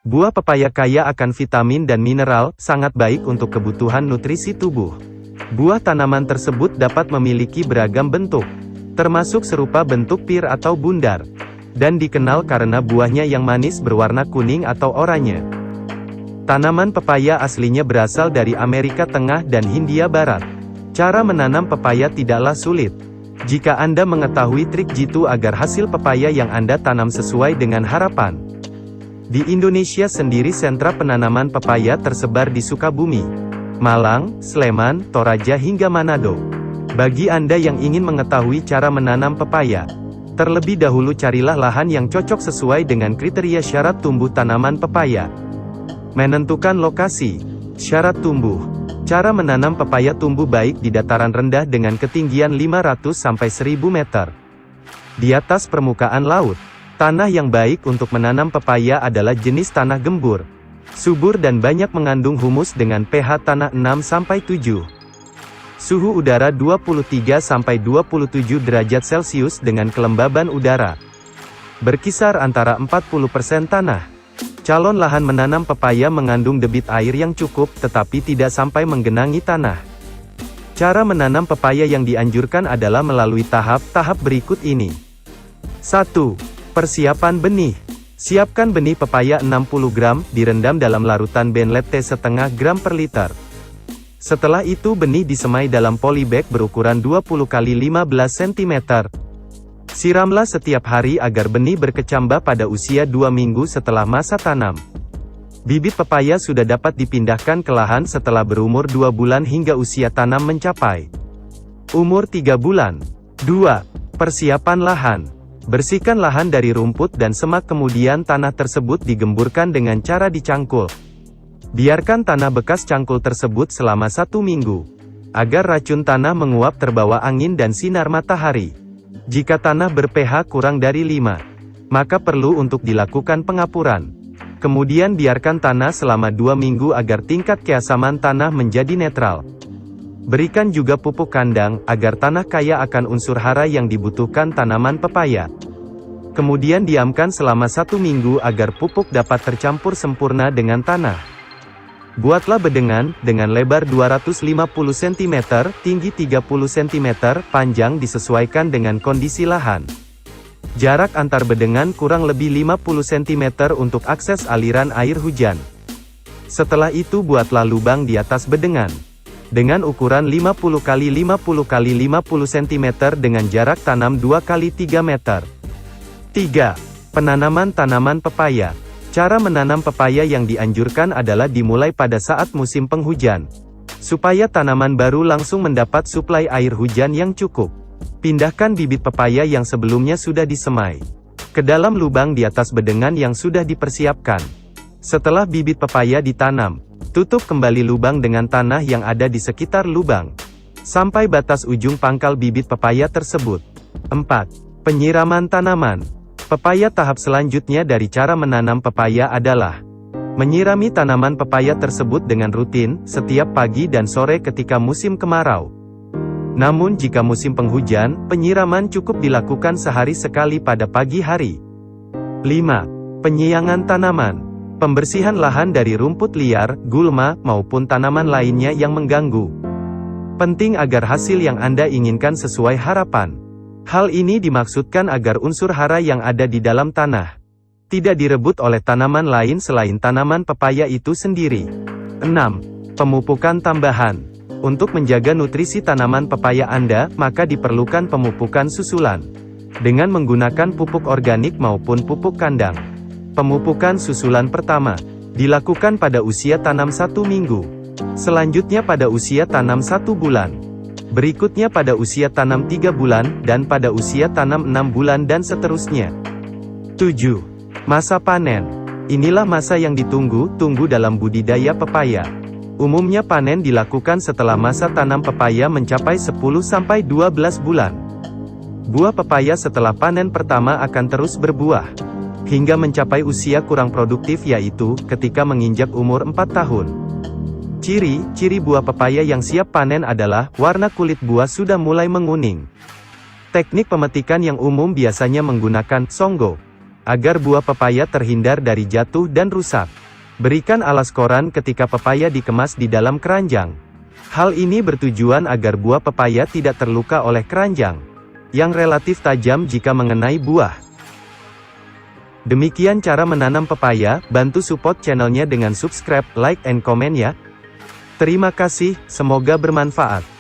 Buah pepaya kaya akan vitamin dan mineral, sangat baik untuk kebutuhan nutrisi tubuh. Buah tanaman tersebut dapat memiliki beragam bentuk, termasuk serupa bentuk pir atau bundar, dan dikenal karena buahnya yang manis berwarna kuning atau oranye. Tanaman pepaya aslinya berasal dari Amerika Tengah dan Hindia Barat. Cara menanam pepaya tidaklah sulit. Jika Anda mengetahui trik jitu agar hasil pepaya yang Anda tanam sesuai dengan harapan. Di Indonesia sendiri sentra penanaman pepaya tersebar di Sukabumi, Malang, Sleman, Toraja hingga Manado. Bagi Anda yang ingin mengetahui cara menanam pepaya, terlebih dahulu carilah lahan yang cocok sesuai dengan kriteria syarat tumbuh tanaman pepaya. Menentukan lokasi. Syarat tumbuh. Cara menanam pepaya tumbuh baik di dataran rendah dengan ketinggian 500-1000 meter di atas permukaan laut. Tanah yang baik untuk menanam pepaya adalah jenis tanah gembur, subur dan banyak mengandung humus dengan pH tanah 6-7. Suhu udara 23-27 derajat Celcius dengan kelembaban udara berkisar antara 40% tanah. Calon lahan menanam pepaya mengandung debit air yang cukup, tetapi tidak sampai menggenangi tanah. Cara menanam pepaya yang dianjurkan adalah melalui tahap-tahap berikut ini. 1. Persiapan benih. Siapkan benih pepaya 60 gram, direndam dalam larutan benlet teh setengah gram per liter. Setelah itu benih disemai dalam polybag berukuran 20 x 15 cm. Siramlah setiap hari agar benih berkecambah pada usia 2 minggu setelah masa tanam. Bibit pepaya sudah dapat dipindahkan ke lahan setelah berumur 2 bulan hingga usia tanam mencapai umur 3 bulan. 2. Persiapan lahan. Bersihkan lahan dari rumput dan semak, kemudian tanah tersebut digemburkan dengan cara dicangkul. Biarkan tanah bekas cangkul tersebut selama 1 minggu, agar racun tanah menguap terbawa angin dan sinar matahari. Jika tanah ber-pH kurang dari 5, maka perlu untuk dilakukan pengapuran. Kemudian biarkan tanah selama 2 minggu agar tingkat keasaman tanah menjadi netral. Berikan juga pupuk kandang, agar tanah kaya akan unsur hara yang dibutuhkan tanaman pepaya. Kemudian diamkan selama 1 minggu agar pupuk dapat tercampur sempurna dengan tanah. Buatlah bedengan, dengan lebar 250 cm, tinggi 30 cm, panjang disesuaikan dengan kondisi lahan. Jarak antar bedengan kurang lebih 50 cm untuk akses aliran air hujan. Setelah itu buatlah lubang di atas bedengan, dengan ukuran 50 x 50 x 50 cm dengan jarak tanam 2 x 3 meter. 3. Penanaman tanaman pepaya. Cara menanam pepaya yang dianjurkan adalah dimulai pada saat musim penghujan, supaya tanaman baru langsung mendapat suplai air hujan yang cukup. Pindahkan bibit pepaya yang sebelumnya sudah disemai ke dalam lubang di atas bedengan yang sudah dipersiapkan. Setelah bibit pepaya ditanam, tutup kembali lubang dengan tanah yang ada di sekitar lubang, sampai batas ujung pangkal bibit pepaya tersebut. 4. Penyiraman tanaman. Pepaya tahap selanjutnya dari cara menanam pepaya adalah menyirami tanaman pepaya tersebut dengan rutin, setiap pagi dan sore ketika musim kemarau. Namun jika musim penghujan, penyiraman cukup dilakukan sehari sekali pada pagi hari. 5. Penyiangan tanaman. Pembersihan lahan dari rumput liar, gulma, maupun tanaman lainnya yang mengganggu. Penting agar hasil yang Anda inginkan sesuai harapan. Hal ini dimaksudkan agar unsur hara yang ada di dalam tanah tidak direbut oleh tanaman lain selain tanaman pepaya itu sendiri. 6. Pemupukan tambahan. Untuk menjaga nutrisi tanaman pepaya Anda, maka diperlukan pemupukan susulan dengan menggunakan pupuk organik maupun pupuk kandang. Pemupukan susulan pertama dilakukan pada usia tanam 1 minggu, selanjutnya pada usia tanam 1 bulan. Berikutnya pada usia tanam 3 bulan, dan pada usia tanam 6 bulan dan seterusnya. 7. Masa panen. Inilah masa yang ditunggu-tunggu dalam budidaya pepaya. Umumnya panen dilakukan setelah masa tanam pepaya mencapai 10-12 bulan. Buah pepaya setelah panen pertama akan terus berbuah hingga mencapai usia kurang produktif, yaitu ketika menginjak umur 4 tahun. Ciri-ciri buah pepaya yang siap panen adalah, warna kulit buah sudah mulai menguning. Teknik pemetikan yang umum biasanya menggunakan songgo, agar buah pepaya terhindar dari jatuh dan rusak. Berikan alas koran ketika pepaya dikemas di dalam keranjang. Hal ini bertujuan agar buah pepaya tidak terluka oleh keranjang, yang relatif tajam jika mengenai buah. Demikian cara menanam pepaya. Bantu support channelnya dengan subscribe, like, and comment ya. Terima kasih, semoga bermanfaat.